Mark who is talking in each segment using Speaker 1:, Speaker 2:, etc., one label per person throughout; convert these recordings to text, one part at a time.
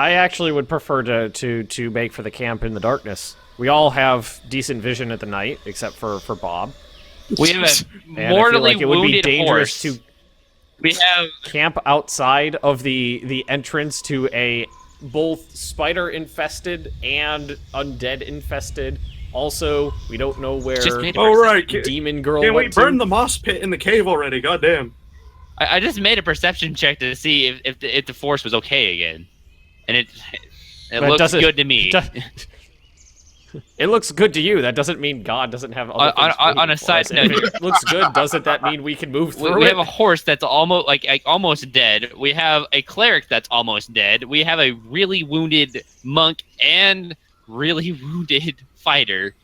Speaker 1: I actually would prefer to make for the camp in the darkness. We all have decent vision at the night, except for Bob.
Speaker 2: We have a
Speaker 1: and
Speaker 2: mortally
Speaker 1: I feel like it would be
Speaker 2: wounded
Speaker 1: dangerous
Speaker 2: horse.
Speaker 1: to
Speaker 2: We have
Speaker 1: camp outside of the entrance to a both spider-infested and undead-infested. Also, we don't know where Demon Girl
Speaker 3: Can we
Speaker 1: went
Speaker 3: burn
Speaker 1: to.
Speaker 3: the moss pit in the cave already? Goddamn.
Speaker 2: I just made a perception check to see if the force was okay again, and it looks good to me.
Speaker 1: It looks good to you. That doesn't mean God doesn't have other things
Speaker 2: on a side note.
Speaker 1: If it looks good, doesn't that mean we can move through
Speaker 2: We
Speaker 1: it?
Speaker 2: have a horse that's almost almost dead. We have a cleric that's almost dead. We have a really wounded monk and really wounded fighter.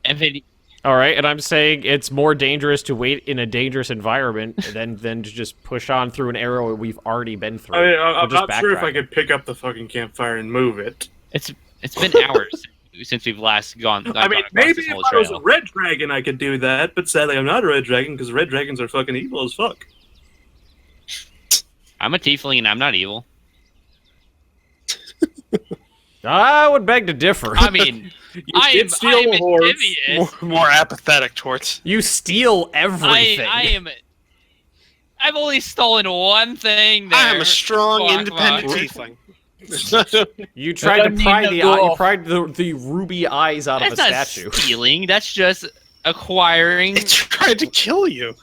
Speaker 2: And
Speaker 1: all right, and I'm saying it's more dangerous to wait in a dangerous environment than to just push on through an area we've already been through.
Speaker 3: I mean, I'm not sure if
Speaker 1: backtrack.
Speaker 3: I could pick up the fucking campfire and move it.
Speaker 2: it's been hours since we've last gone.
Speaker 3: I mean, maybe if I was a
Speaker 2: trail.
Speaker 3: red dragon, I could do that, but sadly, I'm not a red dragon because red dragons are fucking evil as fuck.
Speaker 2: I'm a tiefling and I'm not evil.
Speaker 1: I would beg to differ.
Speaker 2: I mean, I
Speaker 3: did
Speaker 2: am
Speaker 3: steal a horse.
Speaker 2: amphibious.
Speaker 4: More apathetic towards.
Speaker 1: You steal everything.
Speaker 2: I've only stolen one thing. There,
Speaker 4: I am a strong,
Speaker 2: Borkvarrd.
Speaker 4: independent tiefling.
Speaker 1: You tried to pry the ruby eyes out of a
Speaker 2: That's
Speaker 1: statue.
Speaker 2: not stealing. That's just acquiring.
Speaker 4: It tried to kill you.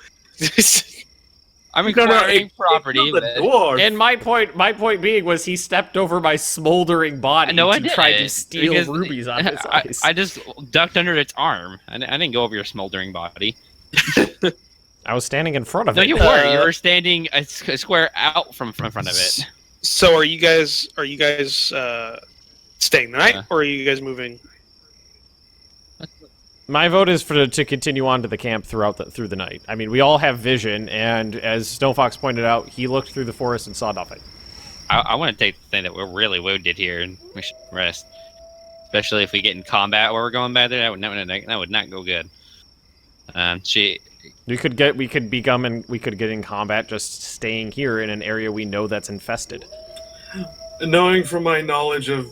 Speaker 2: I'm acquiring property.
Speaker 3: The dwarf.
Speaker 1: And my point being was he stepped over my smoldering body to try to steal rubies out of his eyes.
Speaker 2: I just ducked under its arm. I didn't go over your smoldering body.
Speaker 1: I was standing in front of it.
Speaker 2: No, you weren't. You were standing a square out from front of it.
Speaker 4: So are you guys staying the night, or are you guys moving?
Speaker 1: My vote is to continue on to the camp through the night. I mean, we all have vision, and as SnowFox pointed out, he looked through the forest and saw nothing.
Speaker 2: I want to take the thing that we're really wounded here, and we should rest. Especially if we get in combat where we're going bad there, that would not go good.
Speaker 1: We could get in combat just staying here in an area we know that's infested.
Speaker 3: Knowing from my knowledge of,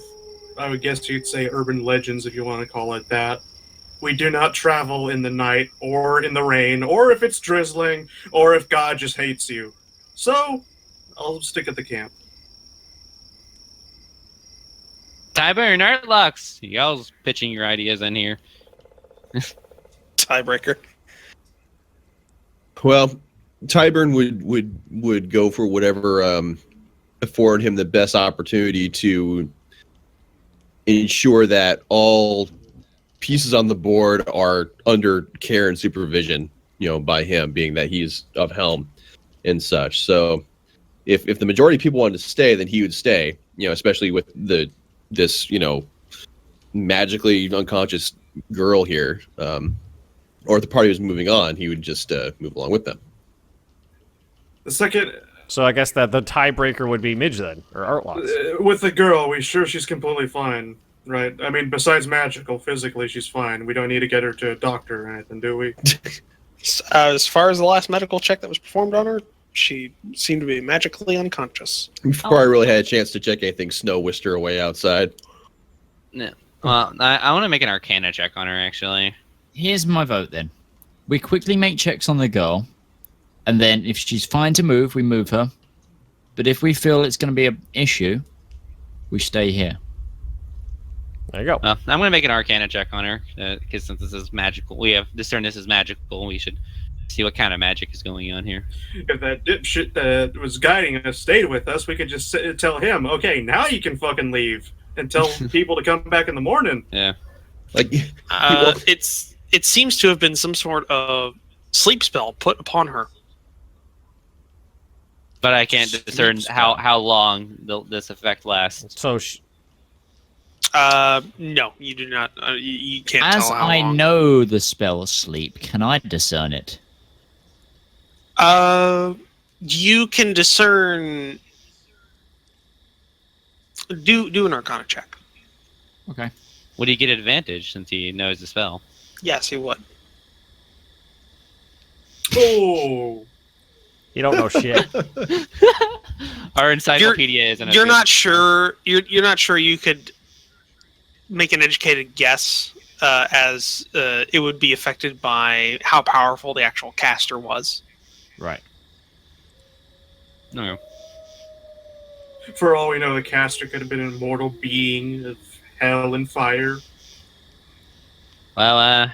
Speaker 3: I would guess you'd say urban legends, if you want to call it that, we do not travel in the night, or in the rain, or if it's drizzling, or if God just hates you. So, I'll stick at the camp.
Speaker 2: Tyburn, Artlocks. Y'all's pitching your ideas in here.
Speaker 4: Tiebreaker.
Speaker 5: Well, Tyburn would go for whatever afford him the best opportunity to ensure that all pieces on the board are under care and supervision, by him, being that he's of helm and such. So if the majority of people wanted to stay, then he would stay, especially with this magically unconscious girl here. Or if the party was moving on, he would just move along with them.
Speaker 3: The second...
Speaker 1: So I guess that the tiebreaker would be Midge then, or Artlocks.
Speaker 3: With the girl, we sure she's completely fine, right? I mean, besides magical, physically she's fine. We don't need to get her to a doctor or anything, do we?
Speaker 4: As far as the last medical check that was performed on her, she seemed to be magically unconscious.
Speaker 5: Before I really had a chance to check anything, Snow whisked her away outside.
Speaker 2: No. Well, I want to make an Arcana check on her, actually.
Speaker 6: Here's my vote then. We quickly make checks on the girl, and then if she's fine to move, we move her. But if we feel it's going to be an issue, we stay here.
Speaker 1: There you go.
Speaker 2: I'm going to make an Arcana check on her, because since this is magical, we have discerned this is magical, we should see what kind of magic is going on here.
Speaker 3: If that dipshit that was guiding us stayed with us, we could just tell him, okay, now you can fucking leave, and tell people to come back in the morning.
Speaker 2: Yeah.
Speaker 4: It seems to have been some sort of sleep spell put upon her.
Speaker 2: But I can't discern how long this effect lasts.
Speaker 1: So
Speaker 4: no, you do not. You can't
Speaker 6: As
Speaker 4: tell how
Speaker 6: I
Speaker 4: long.
Speaker 6: know the spell sleep, can I discern it?
Speaker 4: You can discern. Do an Arcana check.
Speaker 6: Okay.
Speaker 2: Would he get advantage since he knows the spell?
Speaker 4: Yes, he would.
Speaker 3: Oh,
Speaker 1: you don't know shit.
Speaker 2: Our encyclopedia isn't.
Speaker 4: You're not sure. You're not sure you could make an educated guess as it would be affected by how powerful the actual caster was.
Speaker 1: Right.
Speaker 2: No.
Speaker 3: For all we know, the caster could have been an immortal being of hell and fire.
Speaker 2: Well,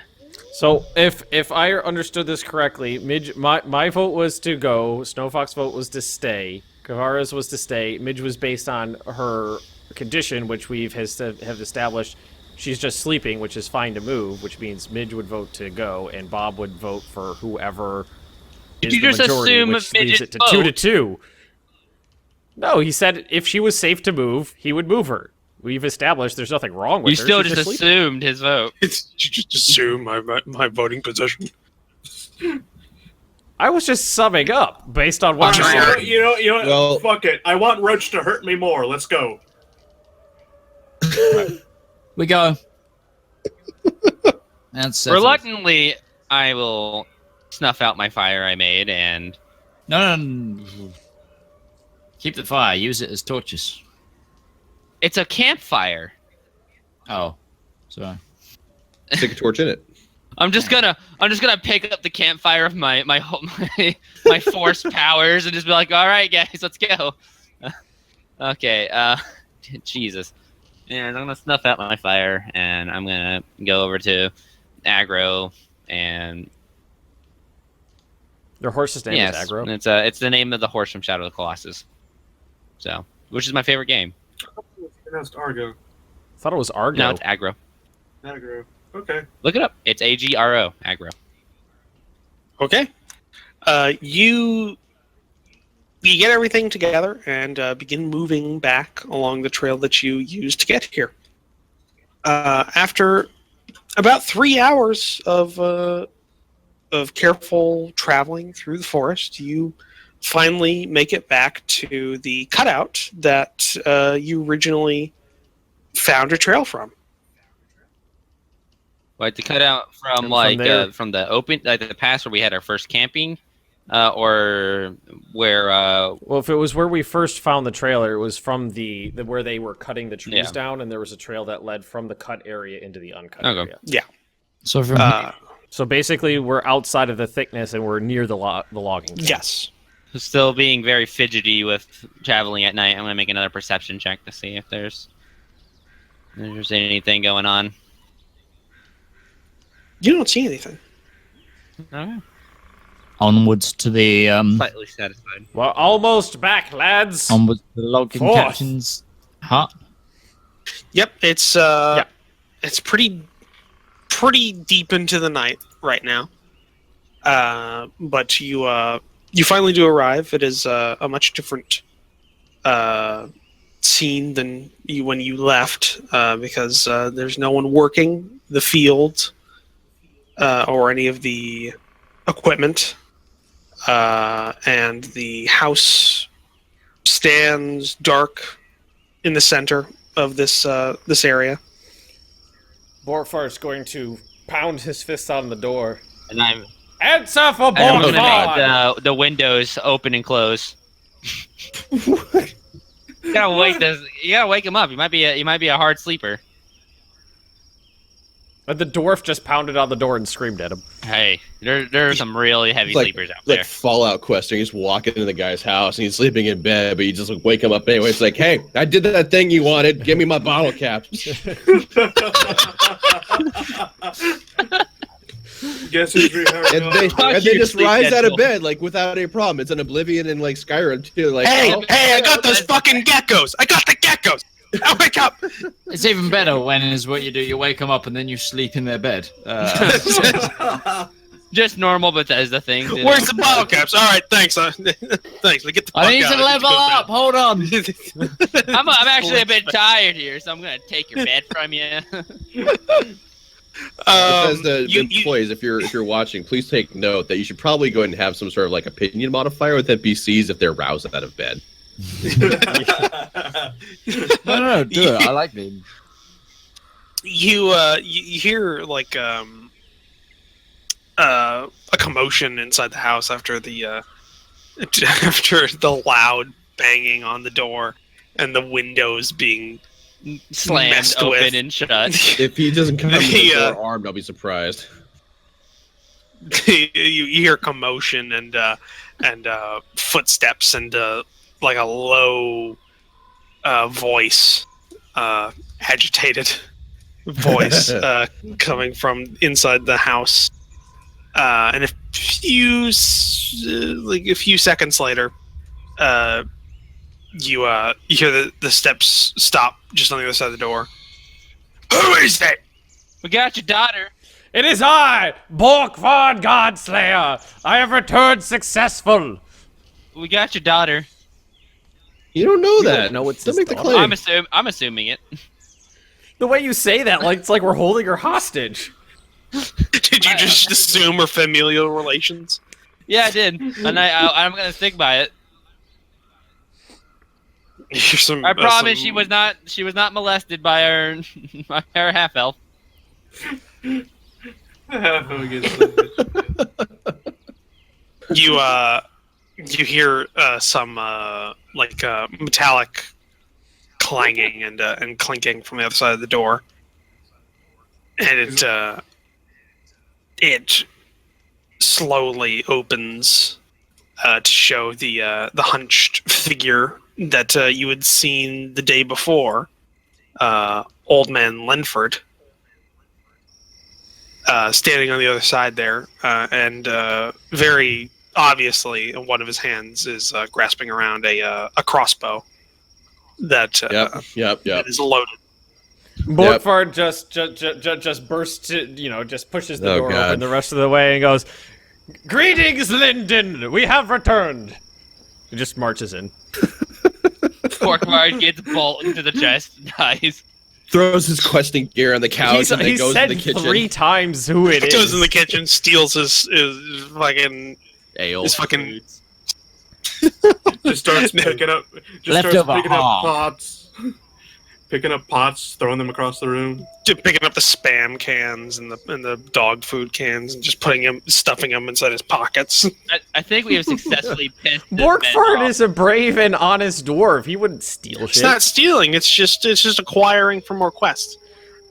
Speaker 1: So if I understood this correctly, my vote was to go, SnowFox vote was to stay, Kavara's was to stay, Midge was based on her condition, which have established she's just sleeping, which is fine to move, which means Midge would vote to go, and Bob would vote for whoever is
Speaker 2: you
Speaker 1: the
Speaker 2: just
Speaker 1: majority,
Speaker 2: assume
Speaker 1: which leaves
Speaker 2: Midge's
Speaker 1: it to
Speaker 2: vote?
Speaker 1: 2-2. No, he said if she was safe to move, he would move her. We've established there's nothing wrong with
Speaker 2: you
Speaker 1: her.
Speaker 2: still
Speaker 1: She's
Speaker 2: just
Speaker 1: sleeping.
Speaker 2: assumed his vote.
Speaker 4: You just assume my voting position.
Speaker 1: I was just summing up based on what you
Speaker 3: You
Speaker 1: said.
Speaker 3: know, you know,
Speaker 5: Well-
Speaker 3: fuck it. I want Roach to hurt me more. Let's go.
Speaker 6: We go. That's
Speaker 2: Reluctantly, I will snuff out my fire I made and
Speaker 6: No. Keep the fire. Use it as torches.
Speaker 2: it's a campfire.
Speaker 6: Oh, sorry.
Speaker 5: Stick a torch in it.
Speaker 2: I'm just gonna pick up the campfire of my force powers and just be like, all right, guys, let's go. Okay, Jesus. Yeah, I'm gonna snuff out my fire and I'm gonna go over to aggro and
Speaker 1: Their horse's name is Aggro.
Speaker 2: it's the name of the horse from Shadow of the Colossus. So, which is my favorite game.
Speaker 3: It's pronounced Argo.
Speaker 1: I thought it was Argo.
Speaker 2: No, it's aggro.
Speaker 3: Aggro. Okay.
Speaker 2: Look it up. It's AGRO, aggro.
Speaker 4: Okay. You get everything together and begin moving back along the trail that you used to get here. After about 3 hours of careful traveling through the forest, you finally make it back to the cutout that you originally found a trail from.
Speaker 2: Like to cut out from
Speaker 1: from
Speaker 2: the open the pass where we had our first camping, or where
Speaker 1: Well, if it was where we first found the trailer, it was from the where they were cutting the trees down, and there was a trail that led from the cut area into the uncut area.
Speaker 6: So from
Speaker 1: So basically, we're outside of the thickness, and we're near the logging. camp.
Speaker 4: Yes.
Speaker 2: still being very fidgety with traveling at night. I'm gonna make another perception check to see if there's anything going on.
Speaker 4: You don't see anything.
Speaker 2: Okay.
Speaker 6: onwards to the
Speaker 2: Slightly satisfied.
Speaker 1: Well, almost back, lads.
Speaker 6: onwards to the logging
Speaker 1: Forth.
Speaker 6: captain's hut.
Speaker 4: Yep, it's it's pretty deep into the night right now. But you finally do arrive. It is a much different scene than when you left, because there's no one working the field or any of the equipment, and the house stands dark in the center of this area.
Speaker 1: Borkvarr's going to pound his fist on the door.
Speaker 2: And I'm
Speaker 1: Answer for
Speaker 2: I'm gonna
Speaker 1: Borkvarr!
Speaker 2: make the windows open and close. You gotta wake him up. He might be a hard sleeper.
Speaker 1: But the dwarf just pounded on the door and screamed at him.
Speaker 2: Hey, there are some really heavy
Speaker 5: It's
Speaker 2: sleepers out there.
Speaker 5: like Fallout Quest, and he's walking into the guy's house, and he's sleeping in bed, but you just like, wake him up anyway. It's like, hey, I did that thing you wanted. Give me my bottle caps.
Speaker 3: Guess who's rehired?
Speaker 5: And they just
Speaker 2: Sleep
Speaker 5: rise out of
Speaker 2: Deadpool.
Speaker 5: bed like without any problem. It's an Oblivion and like Skyrim too. Like,
Speaker 4: Hey,
Speaker 5: oh,
Speaker 4: hey, I got those fucking geckos! I got the geckos! Now wake up!
Speaker 6: It's even better when is what you do. You wake them up and then you sleep in their bed.
Speaker 2: Just normal Bethesda things. you know?
Speaker 4: Where's the bottle caps? All right, thanks. Thanks. We get the fuck
Speaker 6: I need
Speaker 4: out.
Speaker 6: to level up. Hold on.
Speaker 2: I'm actually a bit tired here, so I'm gonna take your bed from you.
Speaker 5: Bethesda
Speaker 4: you-
Speaker 5: employees, if you're watching, please take note that you should probably go ahead and have some sort of like opinion modifier with NPCs if they're roused out of bed.
Speaker 6: No, do it. I like them.
Speaker 4: you hear like a commotion inside the house after the loud banging on the door and the windows being
Speaker 2: Slammed
Speaker 4: messed
Speaker 2: open
Speaker 4: with.
Speaker 2: and shut.
Speaker 5: If he doesn't come to the
Speaker 4: Yeah.
Speaker 5: door armed, I'll be surprised.
Speaker 4: You hear commotion and footsteps and like a low voice, agitated voice coming from inside the house. And a few seconds later, you hear the steps stop just on the other side of the door. Who is that?
Speaker 2: We got your daughter.
Speaker 1: It is I, Borkvarrd GodSlayer. I have returned successful.
Speaker 2: We got your daughter.
Speaker 5: You don't know that.
Speaker 1: No, it's
Speaker 5: Don't
Speaker 1: his
Speaker 5: make the
Speaker 1: daughter.
Speaker 5: claim.
Speaker 2: I'm assuming it.
Speaker 1: The way you say that, like it's like we're holding her hostage.
Speaker 4: Did you just assume her familial relations?
Speaker 2: Yeah, I did, and I'm gonna stick by it.
Speaker 4: Here's some,
Speaker 2: I promise
Speaker 4: some-
Speaker 2: she was not molested by her by her half elf.
Speaker 4: You hear some metallic clanging and clinking from the other side of the door, and it slowly opens to show the hunched figure that you had seen the day before, Old Man Lenford, standing on the other side there, and very obviously, in one of his hands is grasping around a crossbow that
Speaker 5: Yep.
Speaker 4: that is loaded.
Speaker 1: Borkvarrd just bursts, just pushes the
Speaker 5: Oh,
Speaker 1: door
Speaker 5: God.
Speaker 1: open the rest of the way and goes, "Greetings, Linden! We have returned!" He just marches in.
Speaker 2: Borkvarrd gets bolt into the chest. Nice.
Speaker 5: Throws his questing gear on the couch and then
Speaker 1: He
Speaker 5: goes
Speaker 1: said
Speaker 5: in the kitchen.
Speaker 1: 3 times who it is.
Speaker 4: Goes in the kitchen, steals his fucking
Speaker 5: Ale.
Speaker 4: his fucking
Speaker 3: Just starts picking up
Speaker 6: Leftover hog.
Speaker 3: pots. Picking up pots, throwing them across the room.
Speaker 4: picking up the spam cans and the dog food cans and just stuffing them inside his pockets.
Speaker 2: I think we have successfully pissed this man
Speaker 1: Borkvarrd
Speaker 2: off.
Speaker 1: is a brave and honest dwarf. He wouldn't steal
Speaker 4: It's
Speaker 1: shit.
Speaker 4: not stealing. It's just acquiring for more quests.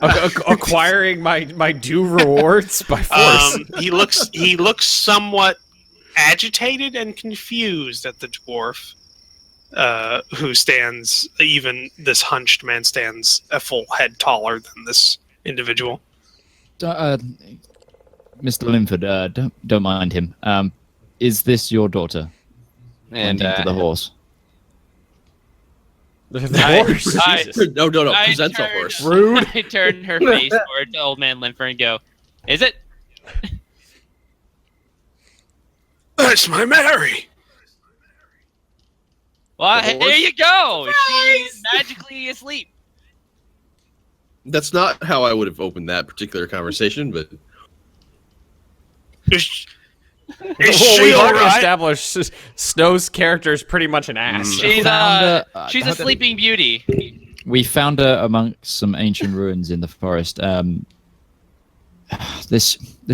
Speaker 1: Acquiring my due rewards by force.
Speaker 4: He looks somewhat agitated and confused at the dwarf, who stands. Even this hunched man stands a full head taller than this individual.
Speaker 6: Mr. Linford, don't mind him. Is this your daughter?
Speaker 2: And
Speaker 6: Pointing to the horse.
Speaker 1: The horse.
Speaker 2: I-
Speaker 1: Jesus.
Speaker 5: No,
Speaker 2: I
Speaker 5: presents a
Speaker 2: turned-
Speaker 5: horse.
Speaker 1: Rude.
Speaker 2: I turn her face toward old man Linford and go, "Is it?"
Speaker 4: That's my Mary.
Speaker 2: Well,
Speaker 5: The horse?
Speaker 2: there you go. She's magically asleep.
Speaker 5: That's not how I would have opened that particular conversation, but
Speaker 4: Is
Speaker 1: Well,
Speaker 4: she
Speaker 1: we've
Speaker 4: all
Speaker 1: already
Speaker 4: right?
Speaker 1: established Snow's character is pretty much an ass.
Speaker 2: She's
Speaker 6: found
Speaker 2: she's a
Speaker 6: hold on.
Speaker 2: sleeping beauty.
Speaker 6: We found her amongst some ancient ruins in the forest. There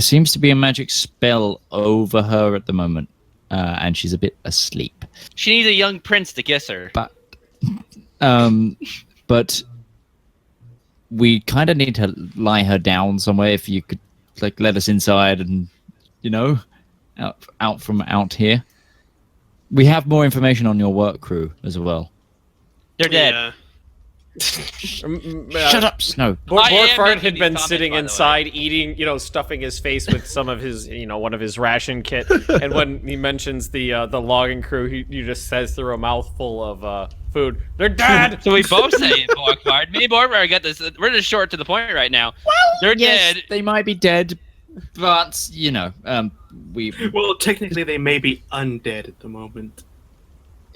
Speaker 6: seems to be a magic spell over her at the moment, and she's a bit asleep.
Speaker 2: She needs a young prince to kiss her.
Speaker 6: But we kind of need to lie her down somewhere. If you could, like, let us inside and, out from out here. We have more information on your work crew as well.
Speaker 2: They're dead.
Speaker 4: Yeah.
Speaker 6: Shut up, Snow.
Speaker 2: I am
Speaker 1: Borkvarrd
Speaker 2: making
Speaker 1: had
Speaker 2: these
Speaker 1: been
Speaker 2: comments,
Speaker 1: sitting
Speaker 2: by the way.
Speaker 1: inside eating, stuffing his face with some of his, one of his ration kit. And when he mentions the logging crew, he just says through a mouthful of food, "They're dead."
Speaker 2: So we both say it, Borkvarrd. Me and Borkvard got this. We're just short to the point right now. They're
Speaker 6: Yes,
Speaker 2: dead.
Speaker 6: they might be dead, but we.
Speaker 3: Well, technically, they may be undead at the moment.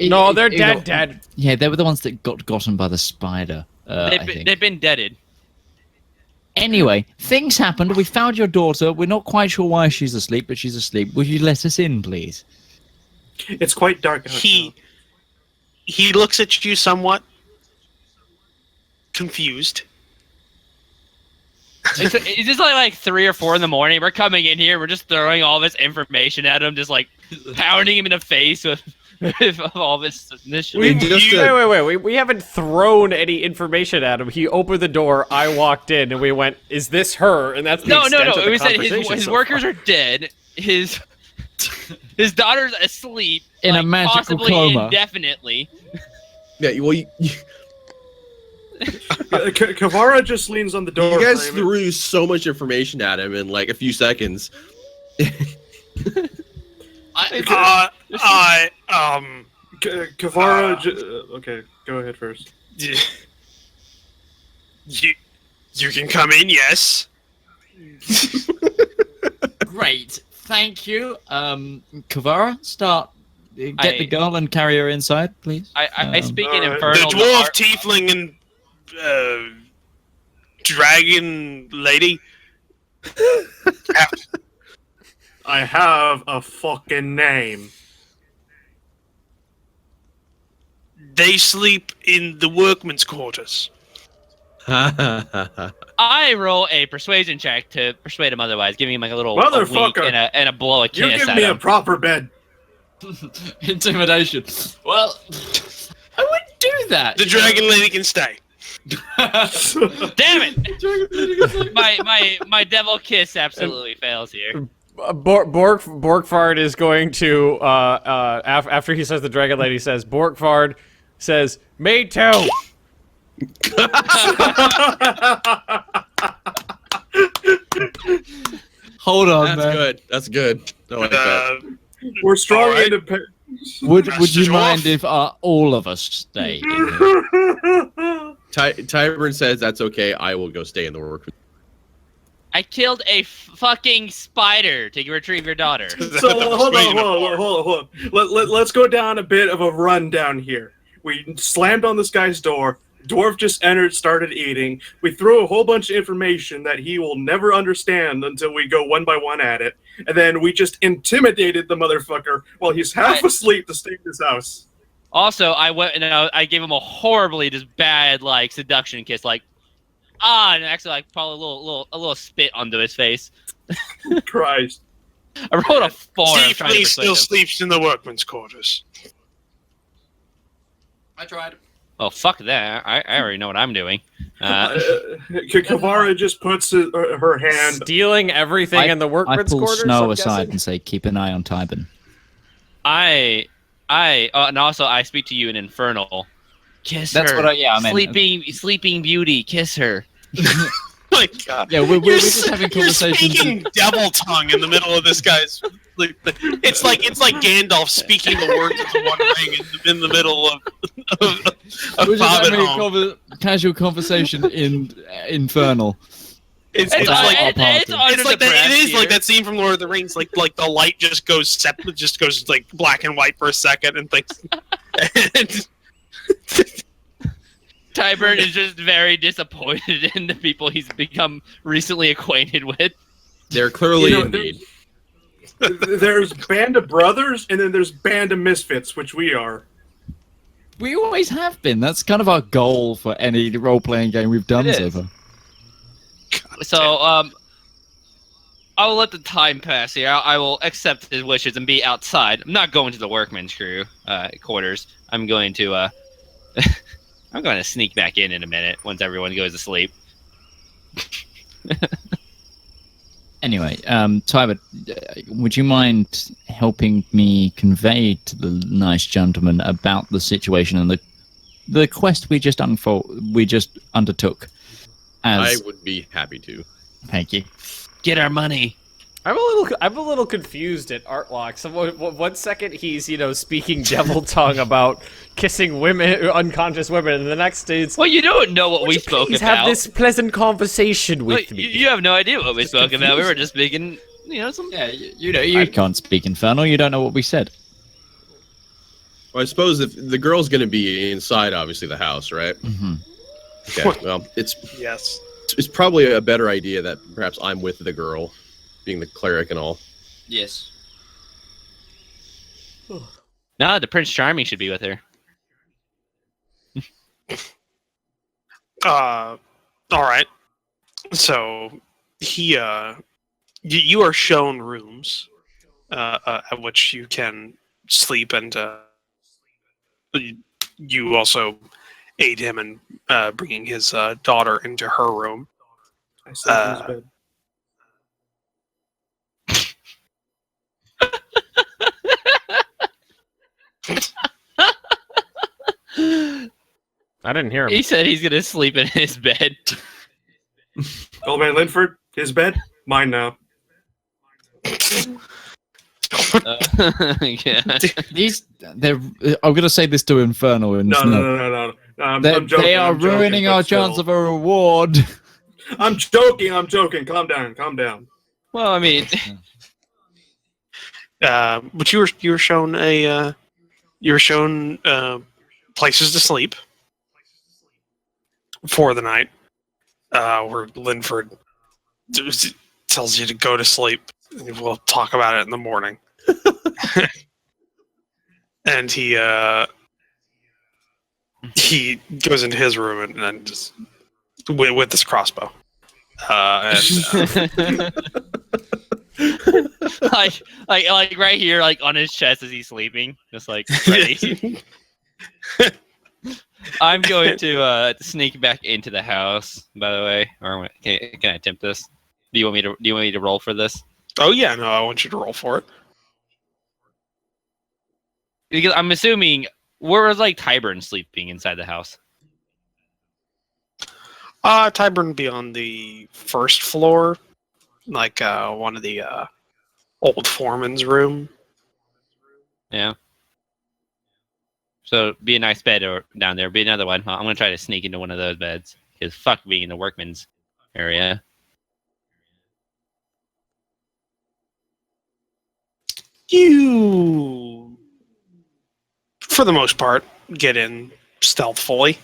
Speaker 1: No, they're dead.
Speaker 6: Yeah, they were the ones that got gotten by the spider. I think.
Speaker 2: They've been deaded.
Speaker 6: Anyway, things happened. We found your daughter. We're not quite sure why she's asleep, but she's asleep. Would you let us in, please?
Speaker 3: It's quite dark out
Speaker 4: He looks at you somewhat confused.
Speaker 2: It's just like 3 or 4 in the morning. We're coming in here. We're just throwing all this information at him, just like pounding him in the face with of all this initiative.
Speaker 1: We haven't thrown any information at him. He opened the door, I walked in, and we went, "Is this her?" And that's the extent of the
Speaker 2: We said
Speaker 1: conversation
Speaker 2: his
Speaker 1: so
Speaker 2: workers
Speaker 1: far.
Speaker 2: are dead. His daughter's asleep
Speaker 6: In a magical
Speaker 2: possibly
Speaker 6: coma.
Speaker 2: indefinitely.
Speaker 5: Yeah, well,
Speaker 3: Kavara just leans on the door.
Speaker 5: you guys
Speaker 3: frame.
Speaker 5: threw so much information at him in like a few seconds.
Speaker 3: Kavara. Okay, go ahead first.
Speaker 4: You can come in, yes.
Speaker 6: Great, thank you. Kavara, get the girl and carry her inside, please.
Speaker 2: I speak in
Speaker 4: The
Speaker 2: infernal.
Speaker 4: dwarf, tiefling, and dragon lady.
Speaker 3: I have a fucking name.
Speaker 4: They sleep in the workmen's quarters.
Speaker 2: I roll a persuasion check to persuade him otherwise, giving him like a little
Speaker 3: Motherfucker.
Speaker 2: wink and a blow a kiss
Speaker 3: You give
Speaker 2: at
Speaker 3: me
Speaker 2: him.
Speaker 3: a proper bed.
Speaker 6: Intimidation. Well, I wouldn't do that.
Speaker 4: The dragon lady can stay.
Speaker 2: Damn it! my devil kiss absolutely fails here.
Speaker 1: Borkvarrd is going to after he says the dragon lady says Borkvarrd says me too.
Speaker 6: Hold on,
Speaker 5: That's
Speaker 6: man.
Speaker 5: good. That's good. I like that.
Speaker 3: We're strong
Speaker 4: Alright.
Speaker 3: independent.
Speaker 6: Would you
Speaker 4: Dwarf.
Speaker 6: mind if all of us stayed in here?
Speaker 5: Tybern says that's okay. I will go stay in the work.
Speaker 2: I killed a fucking spider to retrieve your daughter.
Speaker 3: So hold on. Let's go down a bit of a rundown here. We slammed on this guy's door. Dwarf just entered, started eating. We threw a whole bunch of information that he will never understand until we go one by one at it. And then we just intimidated the motherfucker while he's half asleep to stay in his house.
Speaker 2: Also, I went and I gave him a horribly just bad like seduction kiss, like and actually like probably a little spit onto his face.
Speaker 3: Christ.
Speaker 2: I rolled a 4. I'm trying to
Speaker 4: Tiefling
Speaker 2: persuade
Speaker 4: still
Speaker 2: him.
Speaker 4: sleeps in the workmen's quarters.
Speaker 6: I tried.
Speaker 2: Oh fuck that! I already know what I'm doing.
Speaker 3: Kavara just puts her hand.
Speaker 1: Stealing everything in the
Speaker 6: I
Speaker 1: workman's
Speaker 6: pull
Speaker 1: quarters.
Speaker 6: Snow
Speaker 1: I'm
Speaker 6: aside
Speaker 1: guessing?
Speaker 6: and say, "Keep an eye on Tybern."
Speaker 2: And also I speak to you in infernal. Kiss
Speaker 6: That's
Speaker 2: her.
Speaker 6: what I meant.
Speaker 2: Sleeping beauty. Kiss her.
Speaker 4: My God.
Speaker 6: Yeah, we're
Speaker 4: You're
Speaker 6: just having
Speaker 4: You're
Speaker 6: conversations.
Speaker 4: speaking devil tongue in the middle of this guy's. It's like Gandalf speaking the words of the One Ring in the middle of
Speaker 6: We're just
Speaker 4: Bob
Speaker 6: having
Speaker 4: and Home.
Speaker 6: a casual conversation in Infernal.
Speaker 4: It's
Speaker 2: It's
Speaker 4: like
Speaker 2: it's under
Speaker 4: it's like
Speaker 2: the
Speaker 4: that.
Speaker 2: breath
Speaker 4: It is
Speaker 2: here.
Speaker 4: like that scene from Lord of the Rings. Like the light just goes like black and white for a second, and things. And
Speaker 2: Tybern is just very disappointed in the people he's become recently acquainted with.
Speaker 5: They're clearly
Speaker 3: You know,
Speaker 5: in need.
Speaker 3: There's Band of Brothers, and then there's Band of Misfits, which we are.
Speaker 6: We always have been. That's kind of our goal for any role-playing game we've done
Speaker 2: It
Speaker 6: so
Speaker 2: is.
Speaker 6: far.
Speaker 2: So, I will let the time pass here. I will accept his wishes and be outside. I'm not going to the workman's crew quarters. I'm going to I'm going to sneak back in a minute once everyone goes to sleep.
Speaker 6: Anyway, Tybert, would you mind helping me convey to the nice gentleman about the situation and the quest we just undertook?
Speaker 5: I would be happy to.
Speaker 6: Thank you.
Speaker 2: Get our money.
Speaker 1: I'm a little confused at Artlock. So one second he's speaking devil tongue about kissing women, unconscious women, and the next it's
Speaker 2: Well, you don't know what we spoke
Speaker 1: please
Speaker 2: about.
Speaker 1: have this pleasant conversation
Speaker 2: Well,
Speaker 1: with me.
Speaker 2: you have no idea what we spoke about. We were just speaking, some.
Speaker 6: Yeah, you can't speak Infernal. You don't know what we said.
Speaker 5: Well, I suppose if the girl's going to be inside, obviously the house, right?
Speaker 6: Mm-hmm.
Speaker 5: Okay. Well, it's probably a better idea that perhaps I'm with the girl, being the cleric and all.
Speaker 2: Yes. No, the Prince Charming should be with her.
Speaker 4: all right. So you are shown rooms at which you can sleep and you also aid him in bringing his daughter into her room.
Speaker 3: I sleep in his bed.
Speaker 1: I didn't hear him.
Speaker 2: He said he's gonna sleep in his bed.
Speaker 3: Old man Linford, his bed, mine now.
Speaker 2: Yeah.
Speaker 6: I'm gonna say this to Infernal. And
Speaker 3: No. I'm joking.
Speaker 6: They are
Speaker 3: I'm joking,
Speaker 6: ruining
Speaker 3: but
Speaker 6: our
Speaker 3: still.
Speaker 6: chance of a reward.
Speaker 3: I'm joking. Calm down.
Speaker 2: Well, I mean,
Speaker 4: But you were shown places to sleep for the night, where Linford tells you to go to sleep. And we'll talk about it in the morning. And he goes into his room and then just with his crossbow.
Speaker 2: like right here, like on his chest as he's sleeping, just like ready. I'm going to sneak back into the house. By the way, or can I attempt this? Do you want me to roll for this?
Speaker 4: Oh yeah, no, I want you to roll for it.
Speaker 2: Because I'm assuming where was like Tyburn sleeping inside the house?
Speaker 4: Tyburn would be on the first floor, like one of the old foreman's room.
Speaker 2: Yeah. So be a nice bed or down there. Be another one. I'm gonna try to sneak into one of those beds. Because fuck being in the workman's area.
Speaker 4: You, for the most part, get in stealthfully.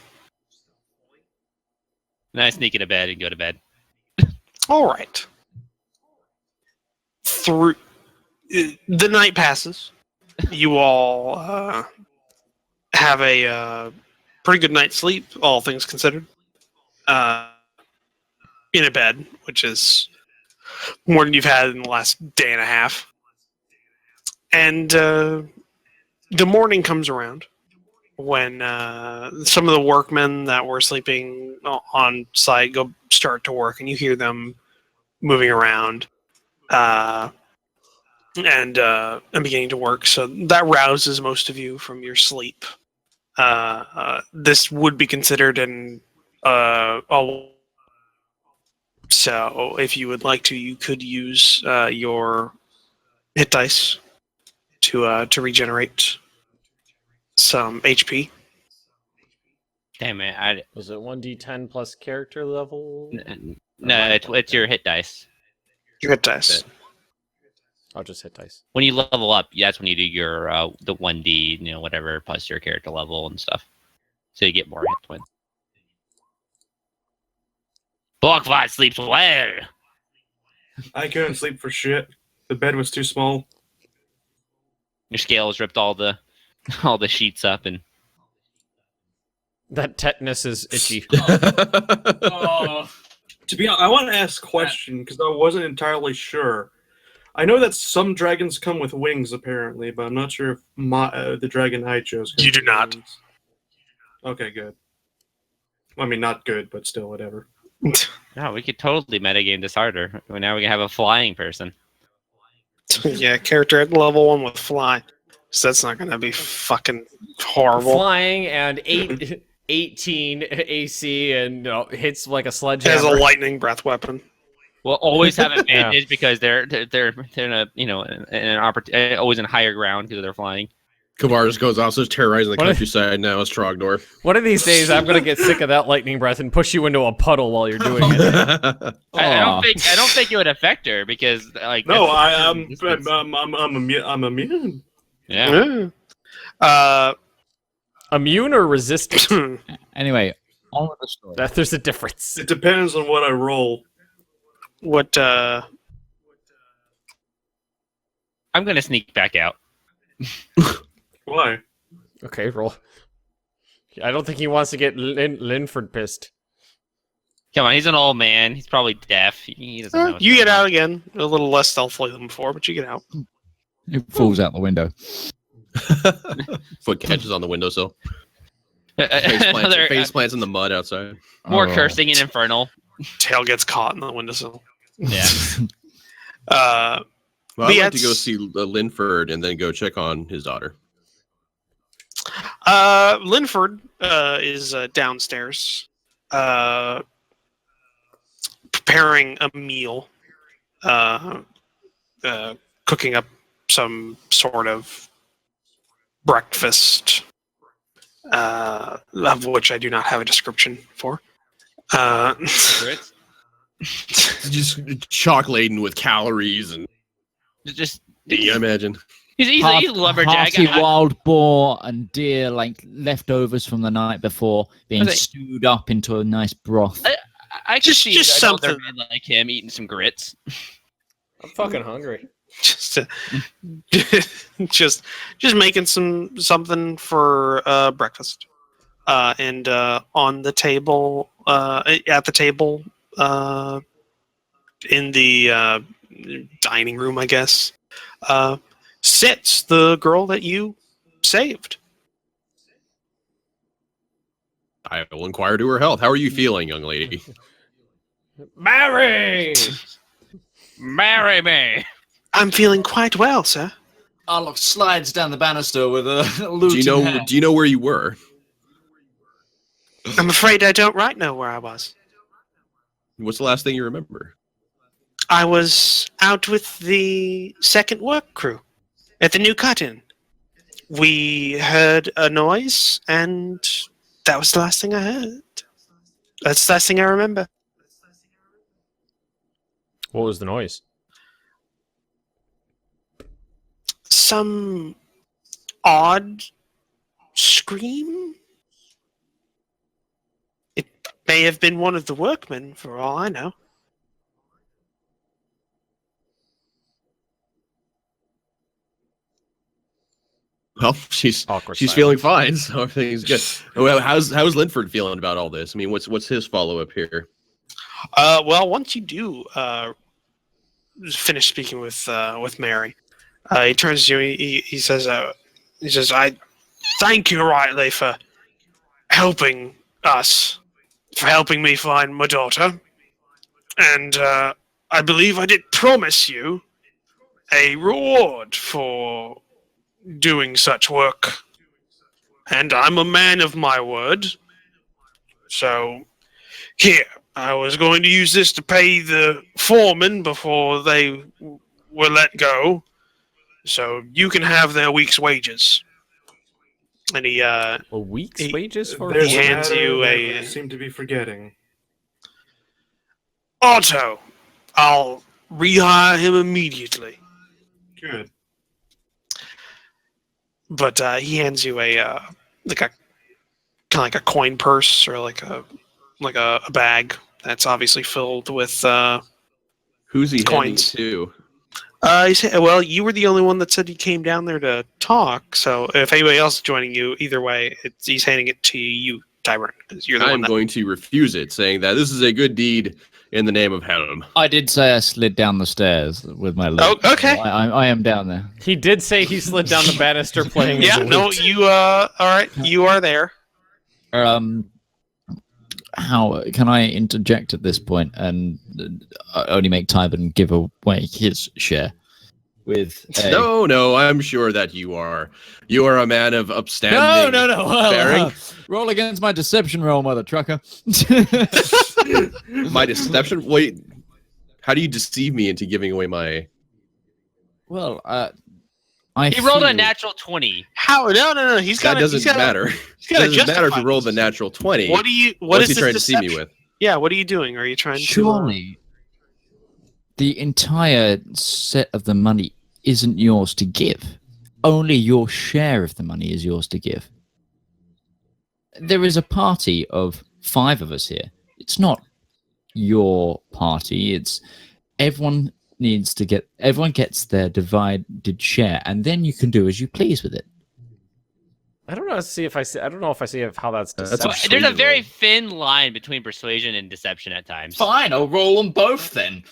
Speaker 2: And I sneak into bed and go to bed.
Speaker 4: All right. Through the night passes, you all have a pretty good night's sleep, all things considered. In a bed, which is more than you've had in the last day and a half. And the morning comes around when some of the workmen that were sleeping on site start to work, and you hear them moving around and beginning to work. So that rouses most of you from your sleep. This would be considered so if you would like to, you could use your hit dice to regenerate some HP.
Speaker 2: Damn it!
Speaker 1: Was it 1d10 plus character level?
Speaker 2: No, it's your hit dice.
Speaker 4: Your hit dice.
Speaker 1: I'll just hit dice.
Speaker 2: When you level up, that's when you do your the 1d, whatever, plus your character level and stuff. So you get more hit points. Borkvarrd sleeps well.
Speaker 3: I couldn't sleep for shit. The bed was too small.
Speaker 2: Your scales ripped all the sheets up, and
Speaker 1: that tetanus is itchy.
Speaker 3: To be honest, I want to ask a question because I wasn't entirely sure. I know that some dragons come with wings, apparently, but I'm not sure if the dragon I chose.
Speaker 4: You do not.
Speaker 3: Wings. Okay, good. I mean, not good, but still, whatever.
Speaker 2: no, we could totally metagame this harder. Now we can have a flying person.
Speaker 4: Yeah, character at level 1 with fly. So that's not going to be fucking horrible.
Speaker 1: Flying and 18 AC and hits like a sledgehammer.
Speaker 4: Has a lightning breath weapon.
Speaker 2: We'll always have advantage because they're in a always in higher ground because they're flying.
Speaker 5: Kavar just goes off, so terrorizing the countryside now as Trogdor.
Speaker 1: One of these days, I'm gonna get sick of that lightning breath and push you into a puddle while you're doing it.
Speaker 2: I don't think it would affect her because like
Speaker 3: no, I'm immune.
Speaker 2: Yeah.
Speaker 1: Immune or resistant?
Speaker 6: Anyway, on with the story.
Speaker 1: There's a difference.
Speaker 3: It depends on what I roll.
Speaker 4: What?
Speaker 2: I'm gonna sneak back out.
Speaker 3: Why?
Speaker 1: Okay, roll. I don't think he wants to get Linford pissed.
Speaker 2: Come on, he's an old man. He's probably deaf. He doesn't know what's
Speaker 4: You get
Speaker 2: going
Speaker 4: out
Speaker 2: on.
Speaker 4: again, a little less stealthily than before, but you get out.
Speaker 6: It falls out the window.
Speaker 5: Foot catches on the windowsill.
Speaker 2: Another,
Speaker 5: Face plants in the mud outside.
Speaker 2: more cursing and infernal.
Speaker 4: Tail gets caught in the windowsill.
Speaker 6: Yeah.
Speaker 5: Well, I'd
Speaker 4: yeah,
Speaker 5: like to go see Linford and then go check on his daughter.
Speaker 4: Linford is downstairs preparing a meal, cooking up some sort of breakfast, of which I do not have a description for.
Speaker 5: Just chock laden with calories and
Speaker 2: Just
Speaker 5: I imagine.
Speaker 2: he's a lumberjack.
Speaker 6: Hearty wild boar and deer, like leftovers from the night before, being stewed up into a nice broth.
Speaker 2: I could see
Speaker 4: just
Speaker 2: an older
Speaker 4: something.
Speaker 2: man like him eating some grits.
Speaker 1: I'm fucking hungry.
Speaker 4: just making something for breakfast, and on the table, at the table, in the dining room, I guess, sits the girl that you saved.
Speaker 5: I will inquire to her health. How are you feeling, young lady?
Speaker 1: Marry!
Speaker 2: Marry me.
Speaker 4: I'm feeling quite well, sir.
Speaker 6: Arlock slides down the banister with a loot.
Speaker 5: Do you know where you were?
Speaker 4: I'm afraid I don't right know where I was.
Speaker 5: What's the last thing you remember?
Speaker 4: I was out with the second work crew at the new cut-in. We heard a noise, and that was the last thing I heard. That's the last thing I remember.
Speaker 1: What was the noise?
Speaker 4: Some odd scream? It may have been one of the workmen, for all I know.
Speaker 5: Well, she's
Speaker 1: Awkward
Speaker 5: silence. Feeling fine, so everything's good. Well, how's Linford feeling about all this? I mean, what's his follow up here?
Speaker 4: Well, once you do finish speaking with Mary, he turns to you. He says, "I thank you rightly for helping us, for helping me find my daughter, and I believe I did promise you a reward for doing such work, and I'm a man of my word. So, here, I was going to use this to pay the foreman before they were let go, so you can have their week's wages." And he
Speaker 1: A week's wages for
Speaker 3: There's
Speaker 4: He
Speaker 3: a
Speaker 4: hands
Speaker 3: matter
Speaker 4: you
Speaker 3: that
Speaker 4: a-
Speaker 3: I seem to be forgetting.
Speaker 4: Otto, I'll rehire him immediately.
Speaker 3: Good.
Speaker 4: But he hands you a kind of like a coin purse, or like a bag that's obviously filled with
Speaker 5: Who's he
Speaker 4: coins.
Speaker 5: handing to?
Speaker 4: He said, "Well, you were the only one that said you came down there to talk. So if anybody else is joining you, either way, he's handing it to you, Tybern, because you're the
Speaker 5: I'm
Speaker 4: one that."
Speaker 5: going to refuse it, saying that this is a good deed in the name of Helm.
Speaker 6: I did say I slid down the stairs with my leg.
Speaker 4: Oh, okay.
Speaker 6: I am down there.
Speaker 1: He did say he slid down the banister playing his
Speaker 4: Yeah,
Speaker 1: lute.
Speaker 4: no, you all right? You are there.
Speaker 6: How can I interject at this point and only make Tybern give away his share? With
Speaker 5: No, I'm sure that you are a man of upstanding.
Speaker 6: No. Well,
Speaker 5: bearing.
Speaker 6: Roll against my deception roll, mother trucker.
Speaker 5: My deception. Wait, how do you deceive me into giving away my?
Speaker 6: Well,
Speaker 2: He rolled a natural 20.
Speaker 4: How? No. He's got.
Speaker 5: That doesn't matter.
Speaker 4: He's got
Speaker 5: It doesn't matter if you roll the natural 20.
Speaker 4: What do you?
Speaker 5: What's he
Speaker 4: this
Speaker 5: trying to deceive me
Speaker 4: deception?
Speaker 5: with?
Speaker 4: Yeah. What are you doing? Are you trying to?
Speaker 6: surely the entire set of the money isn't yours to give. Only your share of the money is yours to give. There is a party of 5 of us here. It's not your party. It's everyone gets their divided share, and then you can do as you please with it.
Speaker 1: I don't know. I don't know if I see how that's deception.
Speaker 5: That's
Speaker 2: There's a very thin line between persuasion and deception at times.
Speaker 6: Fine, I'll roll them both then.